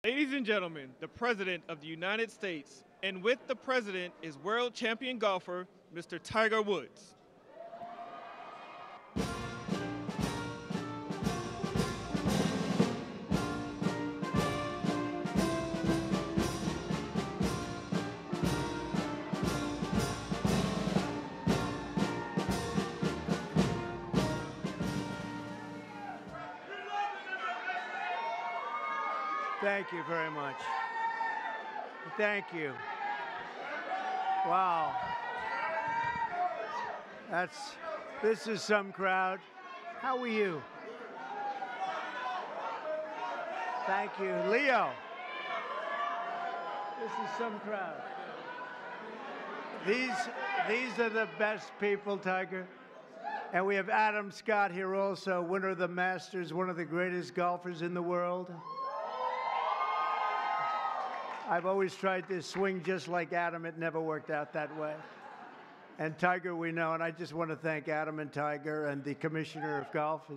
Ladies and gentlemen, the President of the United States, and with the President is world champion golfer, Mr. Tiger Woods. Thank you very much. Thank you. Wow. This is some crowd. How are you? Thank you. Leo. This is some crowd. These are the best people, Tiger. And we have Adam Scott here also, winner of the Masters, one of the greatest golfers in the world. I've always tried to swing just like Adam. It never worked out that way. And Tiger, we know, and I just want to thank Adam and Tiger and the Commissioner of Golf.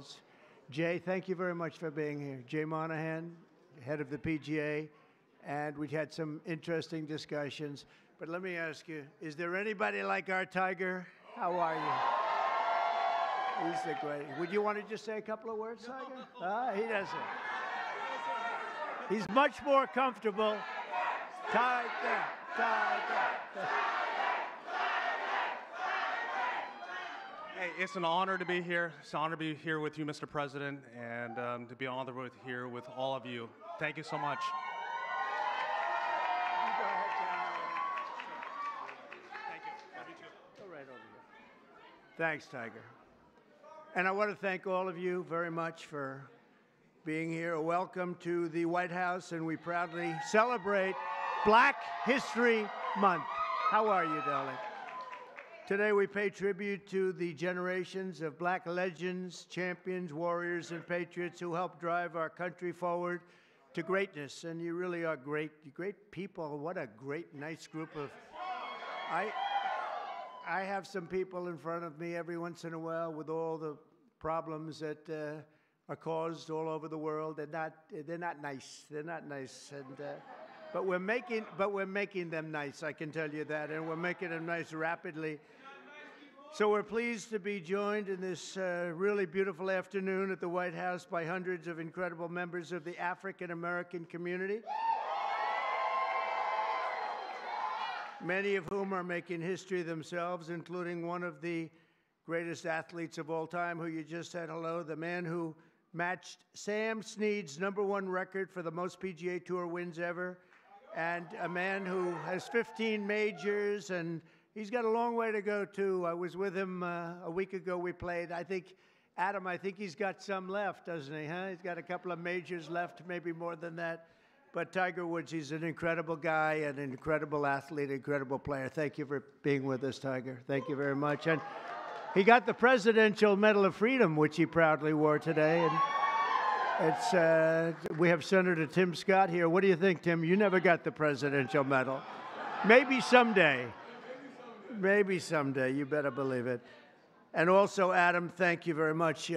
Jay, thank you very much for being here. Jay Monahan, head of the PGA, and we had some interesting discussions. But let me ask you, is there anybody like our Tiger? How are you? He's the great. Would you want to just say a couple of words, Tiger? He doesn't. He's much more comfortable. Tiger. Hey, it's an honor to be here. It's an honor to be here with you, Mr. President, and to be honored here with all of you. Thank you so much. Thank you. Love you too. Go right over here. Thanks, Tiger. And I want to thank all of you very much for being here. Welcome to the White House, and we proudly celebrate Black History Month. How are you, darling? Today we pay tribute to the generations of black legends, champions, warriors, and patriots who helped drive our country forward to greatness. And you really are great people. What a great, nice group of... I have some people in front of me every once in a while with all the problems that are caused all over the world. They're not nice. They're not nice. And but we're making them nice, I can tell you that, and we're making them nice rapidly. So we're pleased to be joined in this really beautiful afternoon at the White House by hundreds of incredible members of the African American community, many of whom are making history themselves, including one of the greatest athletes of all time, who you just said hello, the man who matched Sam Snead's #1 record for the most PGA Tour wins ever, and a man who has 15 majors, and he's got a long way to go, too. I was with him a week ago. We played. I think he's got some left, doesn't he, huh? He's got a couple of majors left, maybe more than that. But Tiger Woods, he's an incredible guy, an incredible athlete, incredible player. Thank you for being with us, Tiger. Thank you very much. And he got the Presidential Medal of Freedom, which he proudly wore today. And we have Senator Tim Scott here. What do you think, Tim? You never got the Presidential Medal. Maybe someday. Maybe someday. You better believe it. And also, Adam, thank you very much.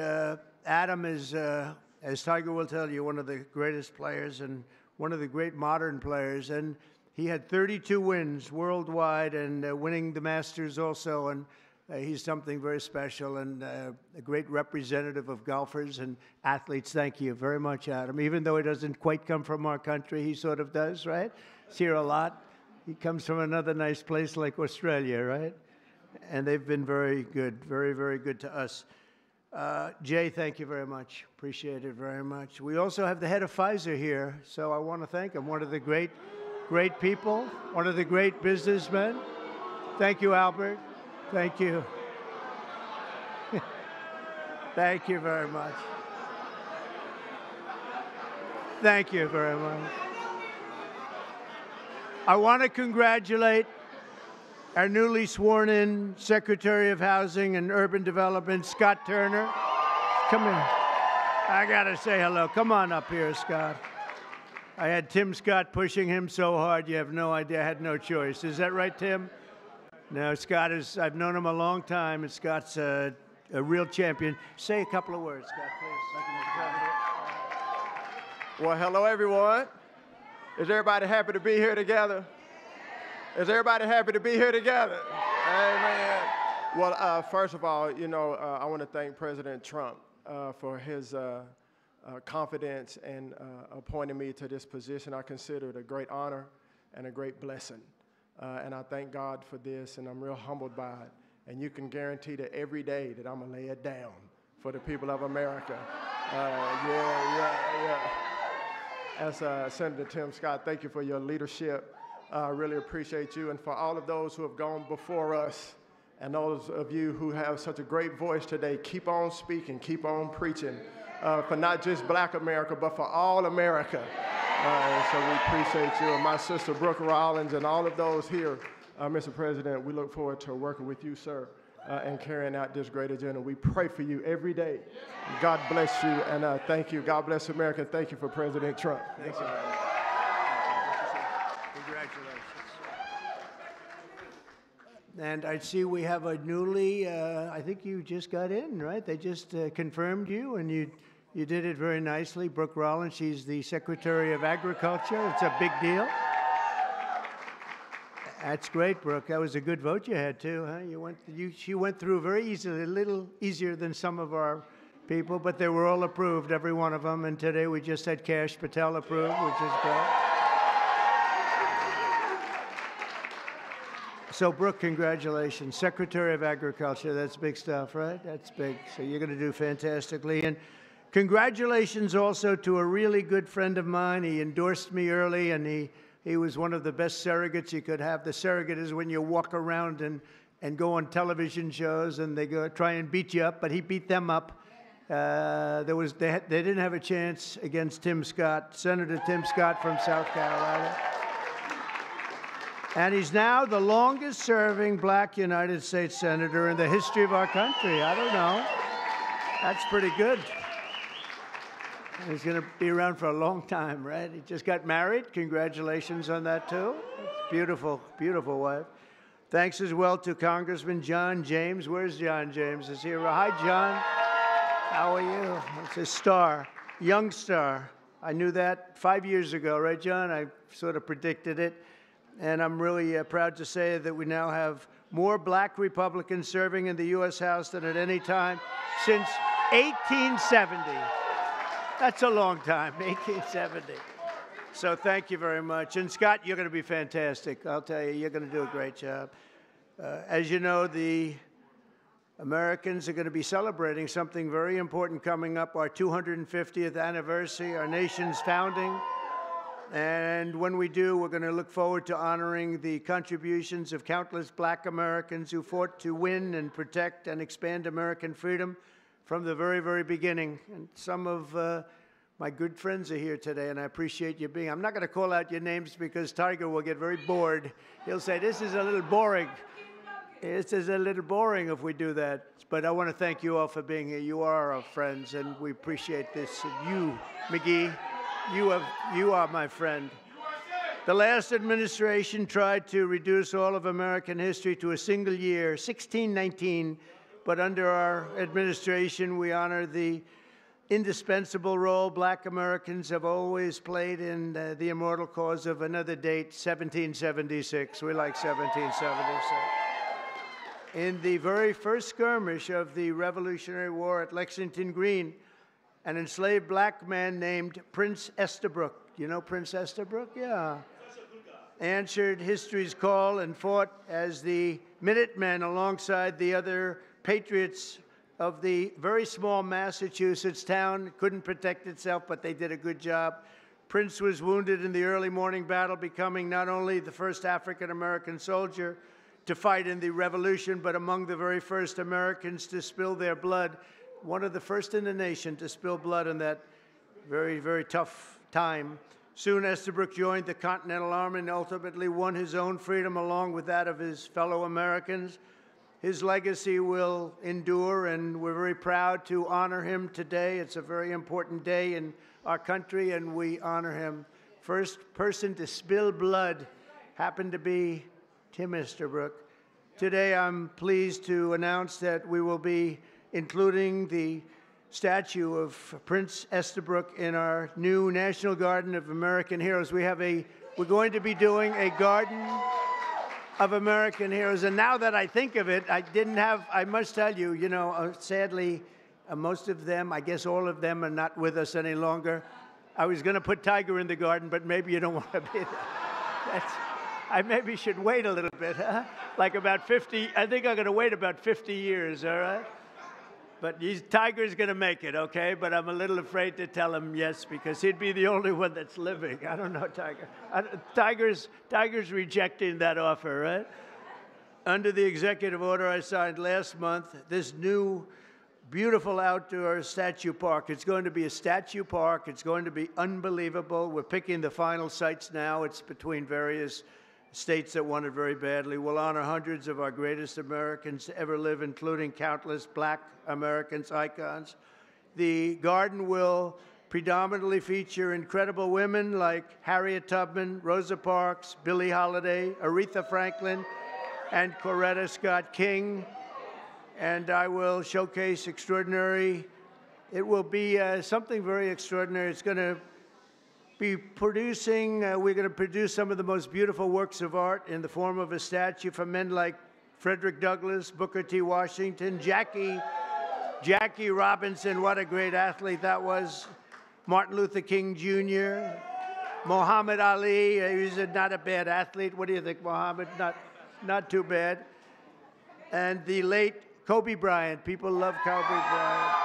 Adam is, as Tiger will tell you, one of the greatest players and one of the great modern players. And he had 32 wins worldwide and winning the Masters also. And he's something very special and a great representative of golfers and athletes. Thank you very much, Adam. Even though he doesn't quite come from our country, he sort of does, right? He's here a lot. He comes from another nice place like Australia, right? And they've been very good, very, very good to us. Jay, thank you very much. Appreciate it very much. We also have the head of Pfizer here, so I want to thank him. One of the great people, one of the great businessmen. Thank you, Albert. Thank you. Thank you very much. Thank you very much. I want to congratulate our newly sworn-in Secretary of Housing and Urban Development, Scott Turner. Come in. I got to say hello. Come on up here, Scott. I had Tim Scott pushing him so hard, you have no idea. I had no choice. Is that right, Tim? No, Scott is, I've known him a long time, and Scott's a real champion. Say a couple of words, Scott, please. Well, hello, everyone. Is everybody happy to be here together? Is everybody happy to be here together? Amen. Well, first of all, I want to thank President Trump for his confidence and appointing me to this position. I consider it a great honor and a great blessing. And I thank God for this, and I'm real humbled by it. And you can guarantee that every day that I'm going to lay it down for the people of America. As Senator Tim Scott, thank you for your leadership. I really appreciate you. And for all of those who have gone before us and those of you who have such a great voice today, keep on speaking, keep on preaching for not just Black America, but for all America. So we appreciate you. And my sister Brooke Rollins and all of those here, Mr. President, we look forward to working with you, sir, and carrying out this great agenda. We pray for you every day. God bless you, and thank you. God bless America, and thank you for President Trump. Thank you. Congratulations. And I see we have a newly, I think you just got in, right? They just confirmed you, and you did it very nicely. Brooke Rollins, she's the Secretary of Agriculture. It's a big deal. That's great, Brooke. That was a good vote you had, too, huh? She went through very easily, a little easier than some of our people, but they were all approved, every one of them. And today we just had Kash Patel approved, which is great. So, Brooke, congratulations. Secretary of Agriculture, that's big stuff, right? That's big. So you're going to do fantastically. And congratulations also to a really good friend of mine. He endorsed me early, and he was one of the best surrogates you could have. The surrogate is when you walk around and go on television shows and they go try and beat you up, but he beat them up. They didn't have a chance against Tim Scott, Senator Tim Scott from South Carolina. And he's now the longest serving Black United States Senator in the history of our country. I don't know. That's pretty good. He's going to be around for a long time, right? He just got married. Congratulations on that, too. Beautiful, beautiful wife. Thanks as well to Congressman John James. Where's John James? Is he here? Hi, John. How are you? It's a star, young star. I knew that 5 years ago, right, John? I sort of predicted it. And I'm really proud to say that we now have more Black Republicans serving in the U.S. House than at any time since 1870. That's a long time, 1870. So thank you very much. And Scott, you're going to be fantastic. I'll tell you, you're going to do a great job. As you know, the Americans are going to be celebrating something very important coming up, our 250th anniversary, our nation's founding. And when we do, we're going to look forward to honoring the contributions of countless Black Americans who fought to win and protect and expand American freedom from the very, very beginning. And some of my good friends are here today, and I appreciate you being. I'm not going to call out your names because Tiger will get very bored. He'll say, this is a little boring. This is a little boring if we do that. But I want to thank you all for being here. You are our friends, and we appreciate this. And you, McGee, you are my friend. The last administration tried to reduce all of American history to a single year, 1619, but under our administration, we honor the indispensable role Black Americans have always played in the immortal cause of another date, 1776. We like 1776. In the very first skirmish of the Revolutionary War at Lexington Green, an enslaved Black man named Prince Estabrook, you know Prince Estabrook? Yeah. Answered history's call and fought as the Minutemen alongside the other patriots of the very small Massachusetts town. Couldn't protect itself, but they did a good job. Prince was wounded in the early morning battle, becoming not only the first African-American soldier to fight in the Revolution, but among the very first Americans to spill their blood. One of the first in the nation to spill blood in that very, very tough time. Soon Estabrook joined the Continental Army and ultimately won his own freedom along with that of his fellow Americans. His legacy will endure, and we're very proud to honor him today. It's a very important day in our country, and we honor him. First person to spill blood happened to be Tim Estabrook. Today, I'm pleased to announce that we will be including the statue of Prince Estabrook in our new National Garden of American Heroes. We're going to be doing a Garden of American Heroes. And now that I think of it, I must tell you, sadly, most of them, I guess all of them are not with us any longer. I was going to put Tiger in the garden, but maybe you don't want to be there. I maybe should wait a little bit, huh? Like about 50, I think I'm going to wait about 50 years, all right? But Tiger's going to make it, okay? But I'm a little afraid to tell him yes, because he'd be the only one that's living. I don't know, Tiger. Tiger's rejecting that offer, right? Under the executive order I signed last month, this new beautiful outdoor statue park. It's going to be a statue park. It's going to be unbelievable. We're picking the final sites now. It's between various states that want it very badly. We'll honor hundreds of our greatest Americans to ever live, including countless Black Americans, icons. The garden will predominantly feature incredible women like Harriet Tubman, Rosa Parks, Billie Holiday, Aretha Franklin, and Coretta Scott King. And I will showcase extraordinary. It will be something very extraordinary. It's going to be producing, we're going to produce some of the most beautiful works of art in the form of a statue from men like Frederick Douglass, Booker T. Washington, Jackie Robinson, what a great athlete that was, Martin Luther King Jr., Muhammad Ali, he was not a bad athlete. What do you think, Muhammad? Not too bad. And the late Kobe Bryant. People love Kobe Bryant.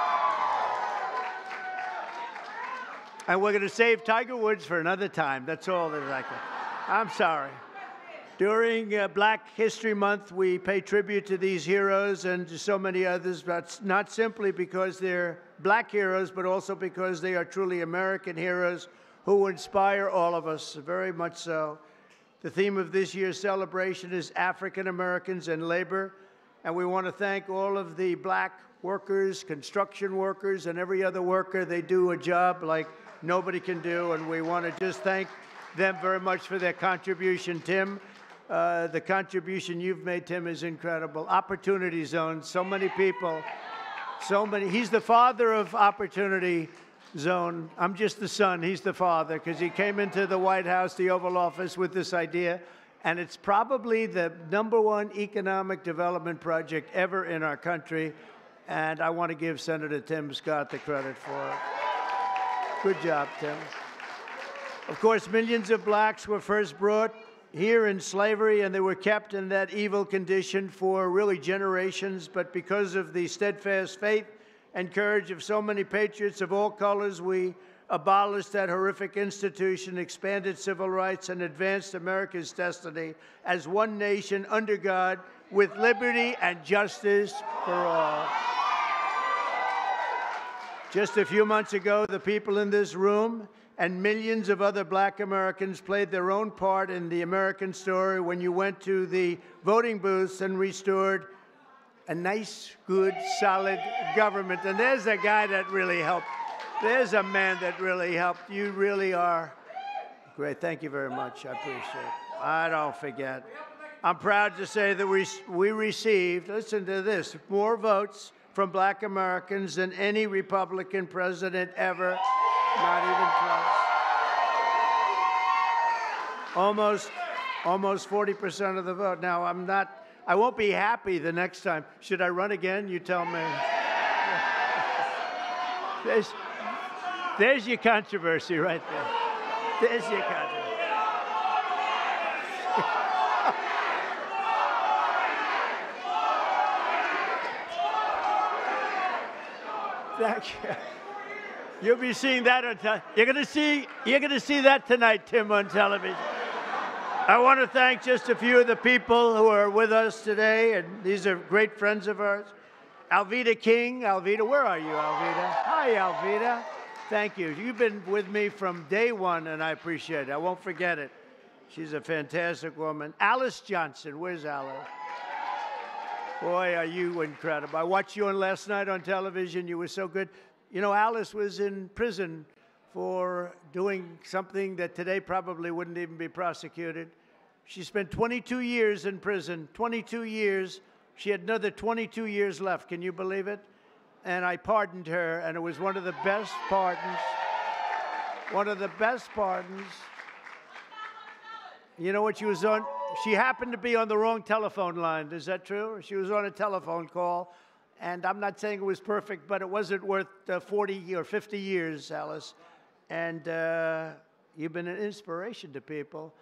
And we're going to save Tiger Woods for another time. That's all that I can. I'm sorry. During Black History Month, we pay tribute to these heroes and to so many others, but not simply because they're Black heroes, but also because they are truly American heroes who inspire all of us, very much so. The theme of this year's celebration is African Americans and labor, and we want to thank all of the Black workers, construction workers, and every other worker. They do a job like nobody can do, and we want to just thank them very much for their contribution. Tim, the contribution you've made, Tim, is incredible. Opportunity Zone, so many people, so many. He's the father of Opportunity Zone. I'm just the son. He's the father, because he came into the White House, the Oval Office, with this idea, and it's probably the #1 economic development project ever in our country, and I want to give Senator Tim Scott the credit for it. Good job, Tim. Of course, millions of Blacks were first brought here in slavery, and they were kept in that evil condition for really generations, but because of the steadfast faith and courage of so many patriots of all colors, we abolished that horrific institution, expanded civil rights, and advanced America's destiny as one nation under God, with liberty and justice for all. Just a few months ago, the people in this room and millions of other Black Americans played their own part in the American story when you went to the voting booths and restored a nice, good, solid government. And there's a guy that really helped. There's a man that really helped. You really are great. Thank you very much. I appreciate it. I don't forget. I'm proud to say that we received, listen to this, more votes from Black Americans than any Republican president ever. Not even close. Almost 40% of the vote. Now, I won't be happy the next time. Should I run again? You tell me. There's your controversy right there. There's your controversy. Thank you. You'll be seeing that on you're going to see that tonight, Tim, on television. I want to thank just a few of the people who are with us today, and these are great friends of ours. Alveda King. Alveda, where are you, Alveda? Hi, Alveda. Thank you. You've been with me from day one, and I appreciate it. I won't forget it. She's a fantastic woman. Alice Johnson. Where's Alice? Boy, are you incredible. I watched you on last night on television. You were so good. You know, Alice was in prison for doing something that today probably wouldn't even be prosecuted. She spent 22 years in prison, 22 years. She had another 22 years left. Can you believe it? and I pardoned her, and it was one of the best pardons. One of the best pardons. You know what she was on? She happened to be on the wrong telephone line. Is that true? She was on a telephone call, and I'm not saying it was perfect, but it wasn't worth 40 or 50 years, Alice. And you've been an inspiration to people.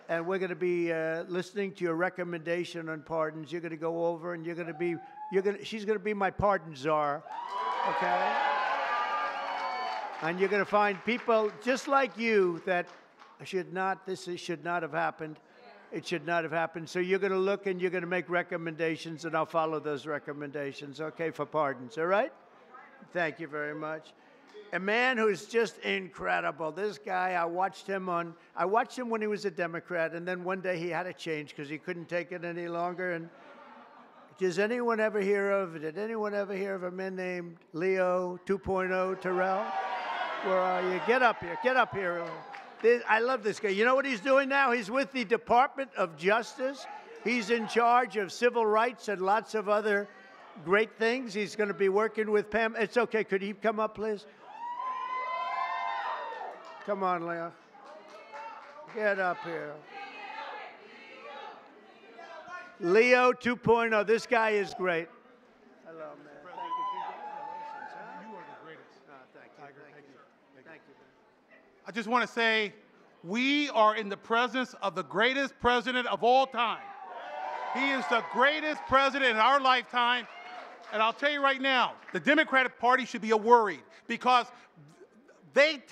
And we're going to be listening to your recommendation on pardons. You're going to go over, and she's going to be my pardon czar, okay? And you're going to find people just like you that should not have happened. It should not have happened. So you're going to look and you're going to make recommendations, and I'll follow those recommendations, okay, for pardons, all right? Thank you very much. A man who's just incredible. This guy, I watched him when he was a Democrat, and then one day he had to change because he couldn't take it any longer. And did anyone ever hear of a man named Leo 2.0 Terrell? Where are you? Get up here. I love this guy. You know what he's doing now? He's with the Department of Justice. He's in charge of civil rights and lots of other great things. He's going to be working with Pam. It's okay. Could he come up, please? Come on, Leo. Get up here. Leo 2.0. This guy is great. Hello, man. Thank you. Congratulations, huh? You are the greatest. Thank you. Tiger, thank you. Thank you. I just want to say, we are in the presence of the greatest president of all time. He is the greatest president in our lifetime. And I'll tell you right now, the Democratic Party should be worried because they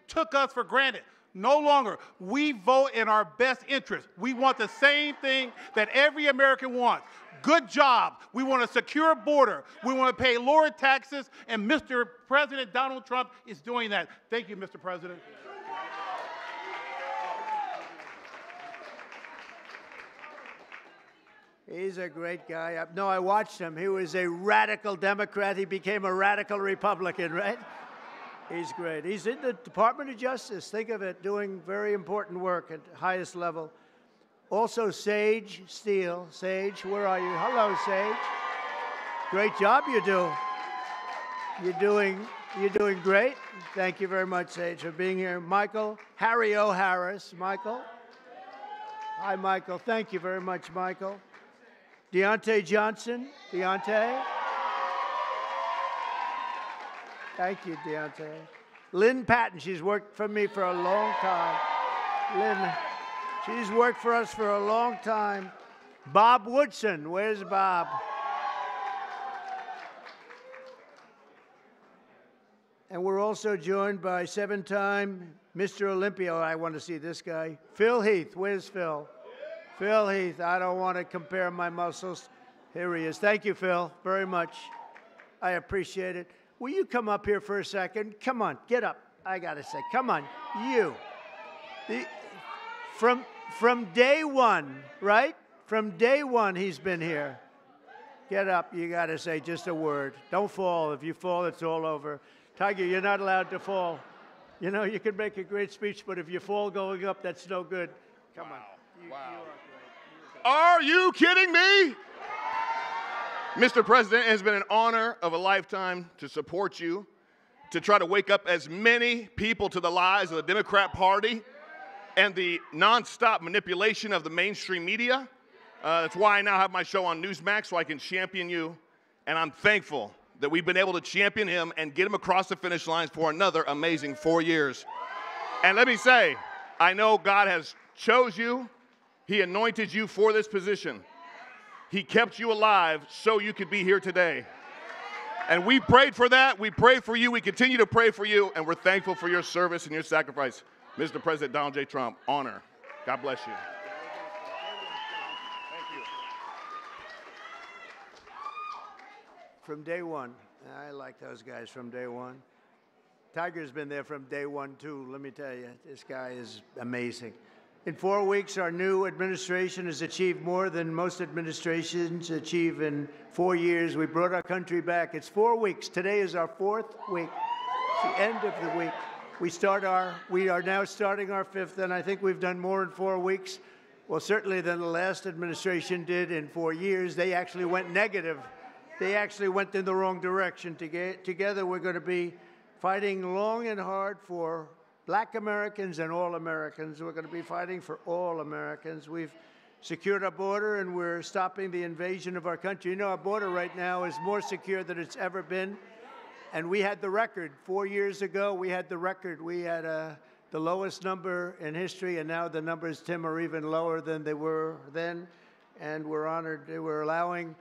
took us for granted. No longer. We vote in our best interest. We want the same thing that every American wants. Good job. We want a secure border. We want to pay lower taxes, and Mr. President Donald Trump is doing that. Thank you, Mr. President. He's a great guy. No, I watched him. He was a radical Democrat. He became a radical Republican, right? He's great. He's in the Department of Justice. Think of it, doing very important work at the highest level. Also, Sage Steele. Sage, where are you? Hello, Sage. Great job you do. You're doing great. Thank you very much, Sage, for being here. Michael, Harry O. Harris. Michael. Hi, Michael. Thank you very much, Michael. Deontay Johnson. Deontay. Thank you, Deontay. Lynn Patton, she's worked for me for a long time. Lynn, she's worked for us for a long time. Bob Woodson, where's Bob? And we're also joined by seven-time Mr. Olympia. I want to see this guy. Phil Heath, where's Phil? Phil Heath, I don't want to compare my muscles. Here he is. Thank you, Phil, very much. I appreciate it. Will you come up here for a second? Come on, get up. I got to say, come on, you. From day one, right? From day one, he's been here. Get up. You got to say just a word. Don't fall. If you fall, it's all over. Tiger, you're not allowed to fall. You know, you can make a great speech, but if you fall going up, that's no good. Come on. You are great. Are you kidding me? Mr. President, it has been an honor of a lifetime to support you, to try to wake up as many people to the lies of the Democrat Party and the nonstop manipulation of the mainstream media. That's why I now have my show on Newsmax, so I can champion you, and I'm thankful that we've been able to champion him and get him across the finish line for another amazing 4 years. And let me say, I know God has chose you. He anointed you for this position. He kept you alive so you could be here today. And we prayed for that. We prayed for you. We continue to pray for you. And we're thankful for your service and your sacrifice. Mr. President Donald J. Trump, honor. God bless you. Thank you. From day one. I like those guys from day one. Tiger's been there from day one, too. Let me tell you, this guy is amazing. In 4 weeks, our new administration has achieved more than most administrations achieve in 4 years. We brought our country back. It's 4 weeks. Today is our 4th week. It's the end of the week. We are now starting our 5th, and I think we've done more in 4 weeks. Well, certainly than the last administration did in 4 years. They actually went negative they actually went in the wrong direction. Together, we're going to be fighting long and hard for black Americans and all Americans. We're going to be fighting for all Americans. We've secured our border, and we're stopping the invasion of our country. You know, our border right now is more secure than it's ever been. And we had the record. 4 years ago, we had the record. We had the lowest number in history, and now the numbers, Tim, are even lower than they were then. And we're honored. We're allowing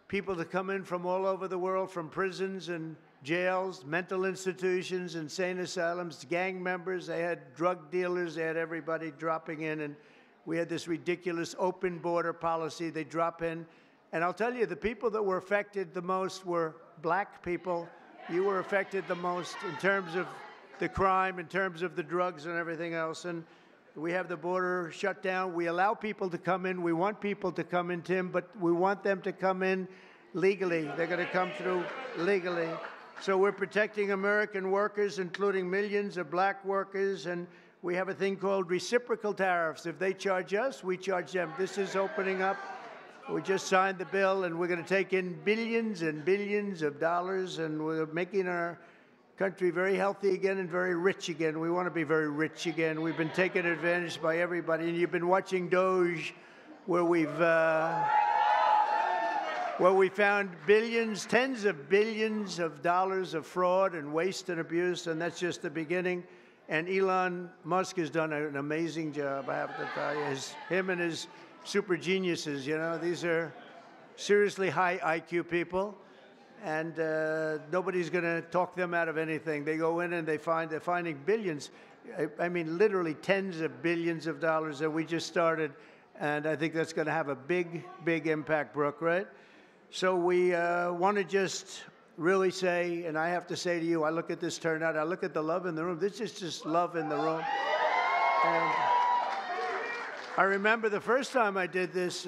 people to come in from all over the world, from prisons and jails, mental institutions, insane asylums, gang members. They had drug dealers. They had everybody dropping in. And we had this ridiculous open border policy. They drop in. And I'll tell you, the people that were affected the most were black people. You were affected the most in terms of the crime, in terms of the drugs and everything else. And we have the border shut down. We allow people to come in. We want people to come in, Tim, but we want them to come in legally. They're going to come through legally. So we're protecting American workers, including millions of black workers, and we have a thing called reciprocal tariffs. If they charge us, we charge them. This is opening up. We just signed the bill, and we're going to take in billions and billions of dollars, and we're making our country very healthy again and very rich again. We want to be very rich again. We've been taken advantage by everybody, and you've been watching Doge, where we found billions, tens of billions of dollars of fraud and waste and abuse, and that's just the beginning. And Elon Musk has done an amazing job, I have to tell you. Him and his super geniuses, you know, these are seriously high IQ people, and nobody's going to talk them out of anything. They go in and they're finding billions. I mean, literally tens of billions of dollars that we just started, and I think that's going to have a big, big impact, Brooke, right? So we want to just really say, and I have to say to you, I look at this turnout, I look at the love in the room. This is just love in the room. And I remember the first time I did this,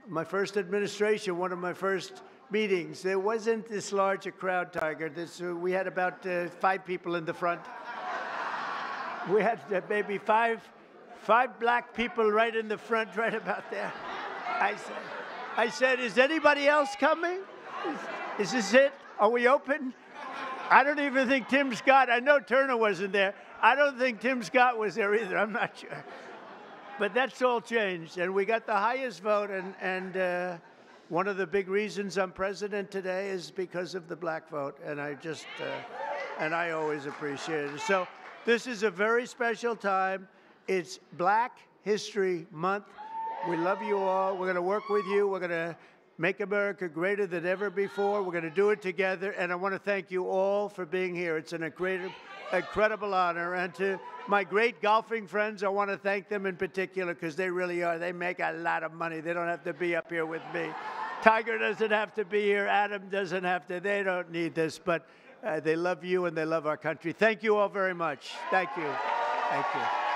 my first administration, one of my first meetings, there wasn't this large a crowd, Tiger. We had about 5 people in the front. We had maybe five black people right in the front, right about there. I said, is anybody else coming? Is this it? Are we open? I don't even think Tim Scott, I know Turner wasn't there. I don't think Tim Scott was there either. I'm not sure. But that's all changed. And we got the highest vote. And one of the big reasons I'm president today is because of the black vote. And I always appreciate it. So this is a very special time. It's Black History Month. We love you all. We're going to work with you. We're going to make America greater than ever before. We're going to do it together. And I want to thank you all for being here. It's an incredible honor. And to my great golfing friends, I want to thank them in particular because they really are. They make a lot of money. They don't have to be up here with me. Tiger doesn't have to be here. Adam doesn't have to. They don't need this. But they love you and they love our country. Thank you all very much. Thank you. Thank you.